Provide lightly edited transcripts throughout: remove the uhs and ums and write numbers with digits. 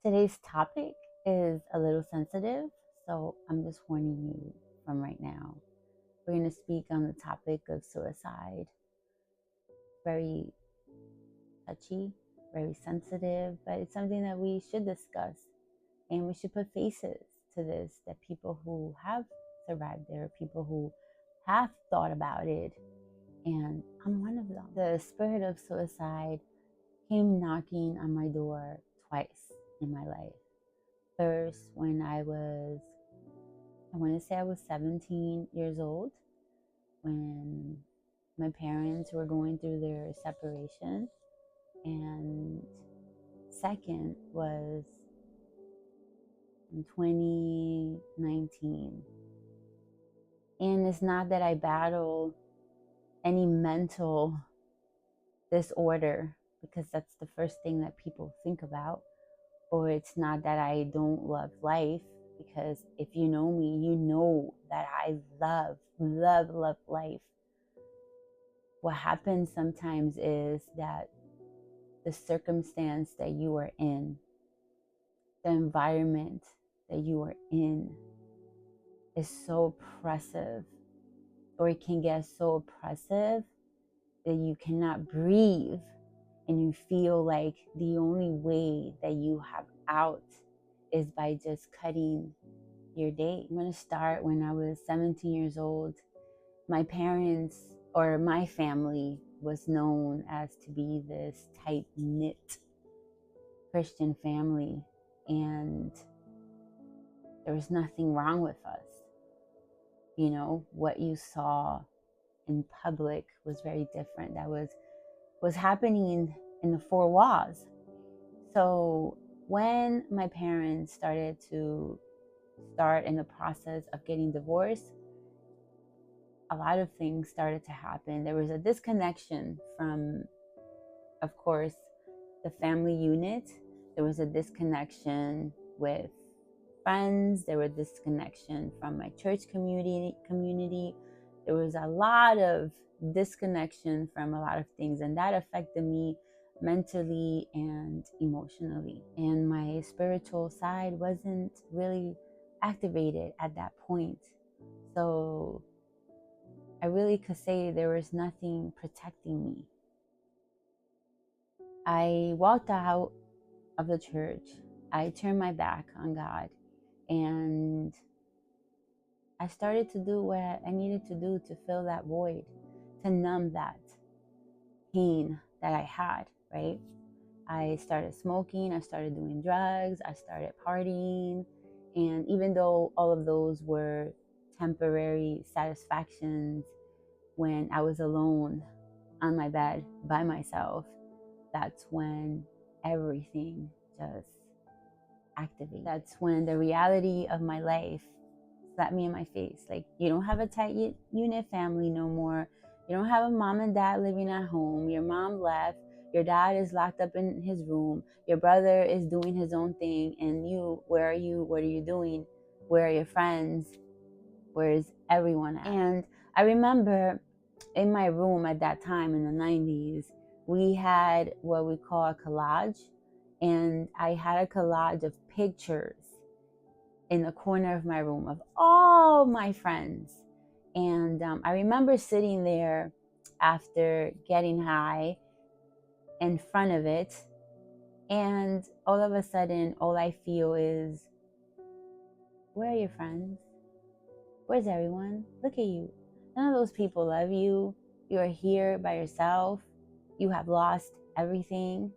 Today's topic is a little sensitive, so I'm just warning you from right now. We're going to speak on the topic of suicide. Very touchy, very sensitive, but it's something that we should discuss and we should put faces to this, that people who have survived it or people who have thought about it, and I'm one of them. The spirit of suicide came knocking on my door twice in my life. First, when I want to say I was 17 years old, when my parents were going through their separation. And second was in 2019. And it's not that I battle any mental disorder, because that's the first thing that people think about, or it's not that I don't love life, because if you know me, you know that I love life. What happens sometimes is that the circumstance that you are in, the environment that you are in, is so oppressive, or it can get so oppressive that you cannot breathe, and you feel like the only way that you have out is by just cutting your day. I'm going to start when I was 17 years old. My parents, or my family, was known as to be this tight-knit Christian family, and there was nothing wrong with us. You know, what you saw in public was very different. That was happening in the four walls. So when my parents started in the process of getting divorced, a lot of things started to happen. There was a disconnection from, of course, the family unit. There was a disconnection with friends. There was disconnection from my church community. There was a lot of disconnection from a lot of things, and that affected me mentally and emotionally. And my spiritual side wasn't really activated at that point. So I really could say there was nothing protecting me. I walked out of the church. I turned my back on God, and I started to do what I needed to do to fill that void, to numb that pain that I had, right? I started smoking, I started doing drugs, I started partying. And even though all of those were temporary satisfactions when I was alone on my bed by myself, that's when everything just activated. That's when the reality of my life slapped me in my face. Like, you don't have a tight unit family no more. You don't have a mom and dad living at home. Your mom left. Your dad is locked up in his room. Your brother is doing his own thing. And you, where are you? What are you doing? Where are your friends? Where's everyone at? And I remember in my room at that time in the 90s, we had what we call a collage. And I had a collage of pictures in the corner of my room of all my friends. And I remember sitting there after getting high in front of it. And all of a sudden, all I feel is, where are your friends? Where's everyone? Look at you. None of those people love you. You are here by yourself. You have lost everything.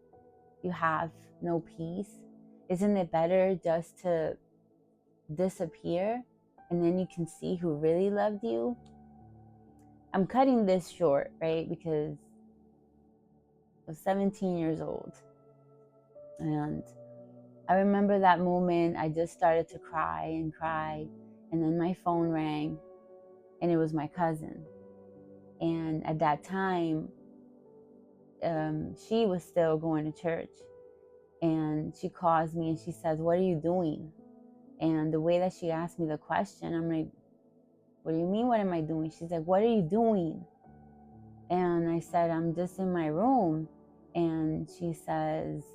You have no peace. Isn't it better just to disappear and then you can see who really loved you? I'm cutting this short, right? Because I was 17 years old. And I remember that moment. I just started to cry and cry. And then my phone rang, and it was my cousin. And at that time, she was still going to church. And she calls me and she says, "What are you doing?" And the way that she asked me the question, I'm like, "What do you mean, what am I doing?" She's like, "What are you doing?" And I said, "I'm just in my room." And she says,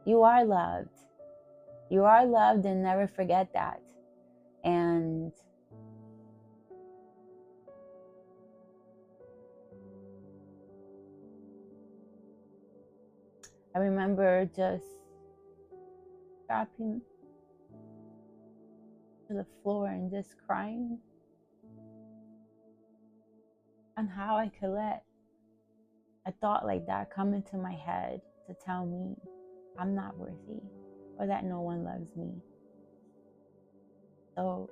You are loved. You are loved, and never forget that. And I remember just dropping to the floor and just crying on how I could let a thought like that come into my head to tell me I'm not worthy or that no one loves me. So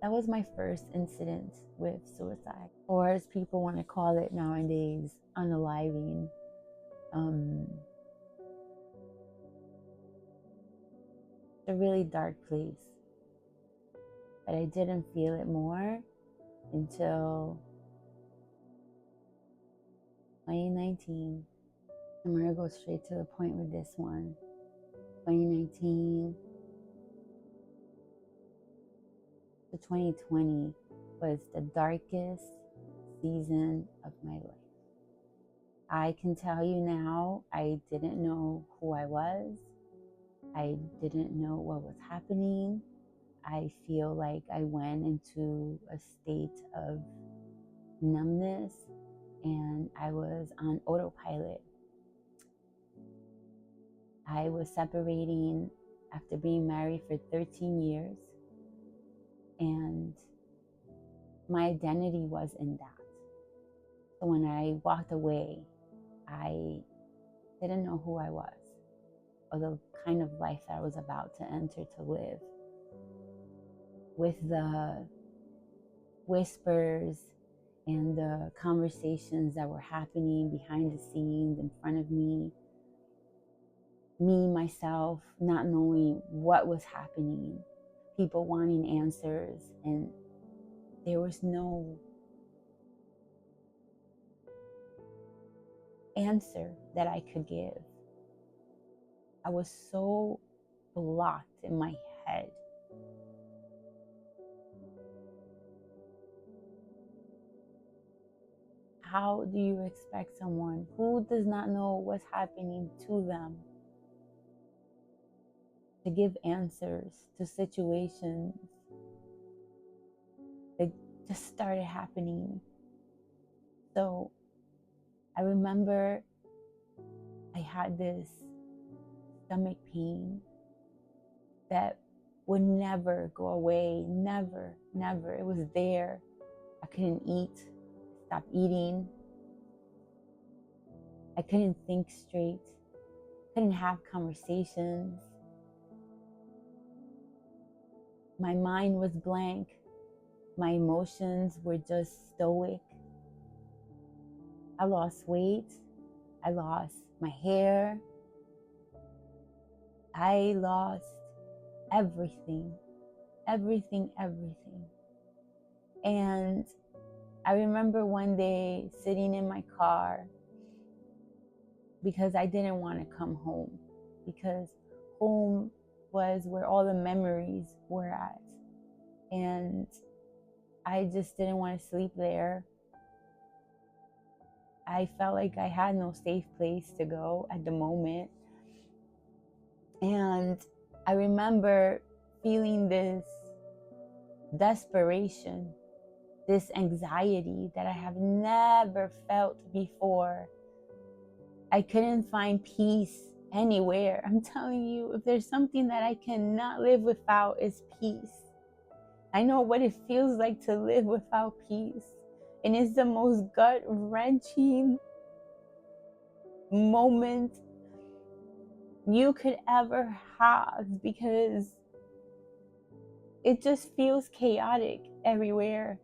that was my first incident with suicide, or as people want to call it nowadays, unaliving. It's a really dark place, but I didn't feel it more until 2019. I'm going to go straight to the point with this one. 2019 to 2020 was the darkest season of my life. I can tell you now, I didn't know who I was. I didn't know what was happening. I feel like I went into a state of numbness and I was on autopilot. I was separating after being married for 13 years, and my identity was in that. So when I walked away, I didn't know who I was or the kind of life that I was about to enter to live. With the whispers and the conversations that were happening behind the scenes in front of me, myself, not knowing what was happening, people wanting answers, and there was no answer that I could give. I was so blocked in my head. How do you expect someone who does not know what's happening to them to give answers to situations that just started happening? So I remember I had this stomach pain that would never go away, never. It was there. I couldn't eat, stop eating. I couldn't think straight, couldn't have conversations. My mind was blank. My emotions were just stoic. I lost weight. I lost my hair. I lost everything. And I remember one day sitting in my car because I didn't want to come home, because home was where all the memories were at. And I just didn't want to sleep there. I felt like I had no safe place to go at the moment. And I remember feeling this desperation, this anxiety that I have never felt before. I couldn't find peace anywhere. I'm telling you, if there's something that I cannot live without, it's peace. I know what it feels like to live without peace. And it's the most gut-wrenching moment you could ever have, because it just feels chaotic everywhere.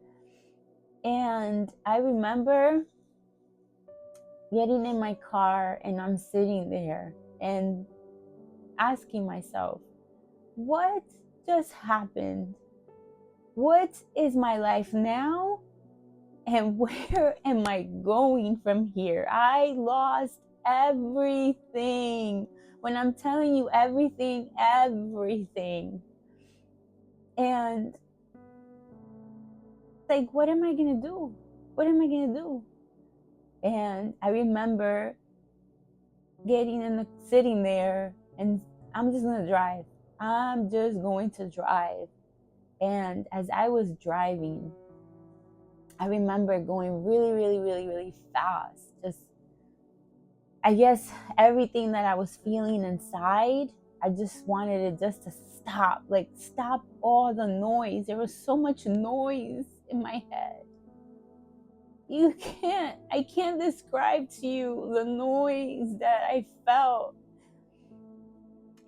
And I remember getting in my car and I'm sitting there and asking myself, what just happened? What is my life now? And where am I going from here? I lost everything. When I'm telling you everything. And like, what am I gonna do? And I remember sitting there, and I'm just going to drive. I'm just going to drive. And as I was driving, I remember going really, really, really, really fast. Just, I guess everything that I was feeling inside, I just wanted it just to stop. Like, stop all the noise. There was so much noise in my head. I can't describe to you the noise that I felt.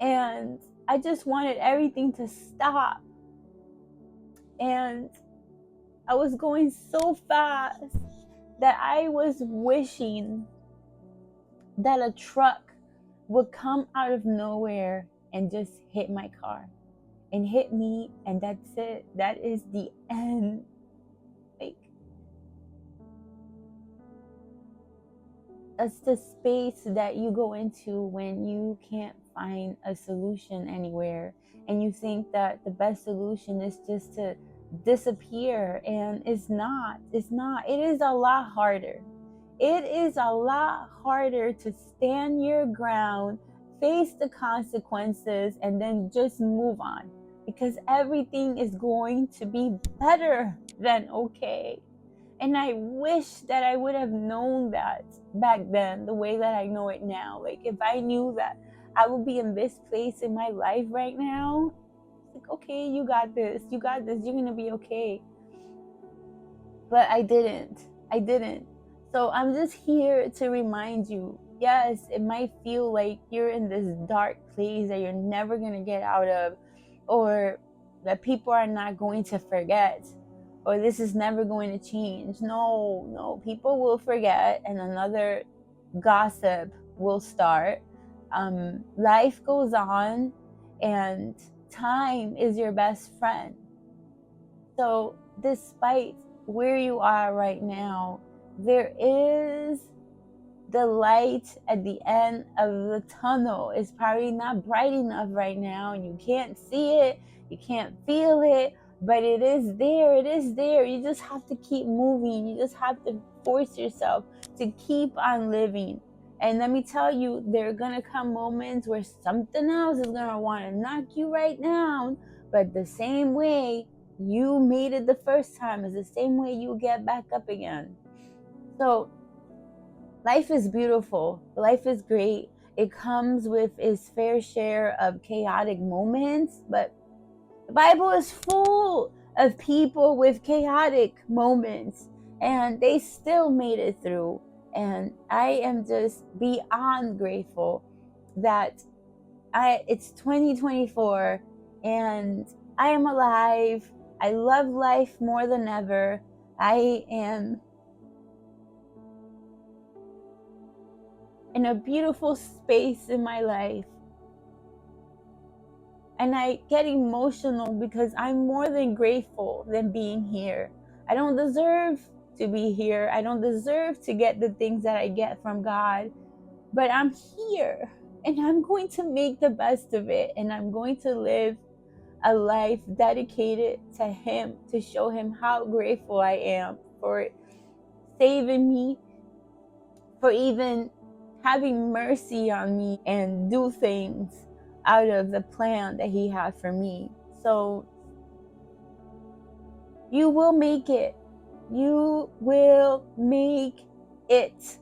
And I just wanted everything to stop. And I was going so fast that I was wishing that a truck would come out of nowhere and just hit my car and hit me, and that's it. That is the end. Like, that's the space that you go into when you can't find a solution anywhere, and you think that the best solution is just to disappear. And it's not. It is a lot harder. It is a lot harder to stand your ground, face the consequences, and then just move on, because everything is going to be better than okay. And I wish that I would have known that back then the way that I know it now. Like, if I knew that I would be in this place in my life right now, like, okay, you got this, you're going to be okay. But I didn't. So I'm just here to remind you, yes, it might feel like you're in this dark place that you're never going to get out of, or that people are not going to forget, or this is never going to change. No, people will forget, and another gossip will start. Life goes on, and time is your best friend. So despite where you are right now, there is the light at the end of the tunnel. It's probably not bright enough right now, and you can't see it, you can't feel it, but it is there. You just have to keep moving. You just have to force yourself to keep on living. And let me tell you, there are gonna come moments where something else is gonna want to knock you right down, but the same way you made it the first time is the same way you get back up again. So life is beautiful. Life is great. It comes with its fair share of chaotic moments, but the Bible is full of people with chaotic moments, and they still made it through. And I am just beyond grateful that it's 2024 and I am alive. I love life more than ever. I am in a beautiful space in my life. And I get emotional because I'm more than grateful than being here. I don't deserve to be here. I don't deserve to get the things that I get from God. But I'm here, and I'm going to make the best of it. And I'm going to live a life dedicated to Him, to show Him how grateful I am for saving me, for even having mercy on me and do things out of the plan that He had for me. So you will make it. You will make it.